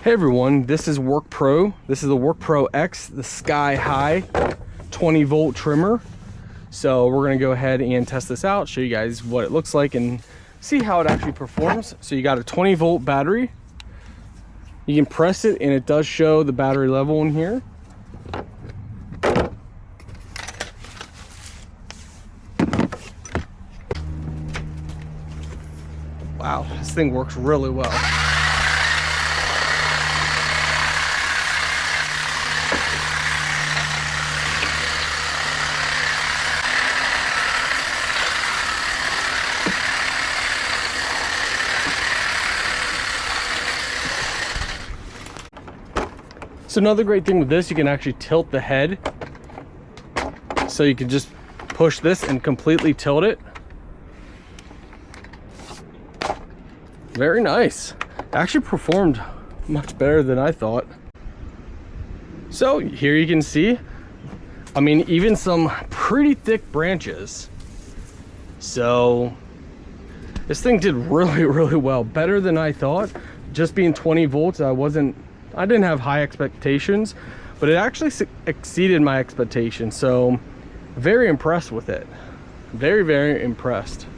Hey everyone, this is WorkPro. This is the WorkPro X, the Sky High 20 volt trimmer. So we're gonna go ahead and test this out, show you guys what it looks like and see how it actually performs. So you got a 20 volt battery. You can press it and it does show the battery level in here. Wow, this thing works really well. So another great thing with this, you can actually tilt the head. So you can just push this and completely tilt it. Very nice. Actually performed much better than I thought. So here you can see, I mean, even some pretty thick branches. So this thing did really well, better than I thought. Just being 20 volts, I didn't have high expectations, but it actually exceeded my expectations. So very impressed with it. Very impressed.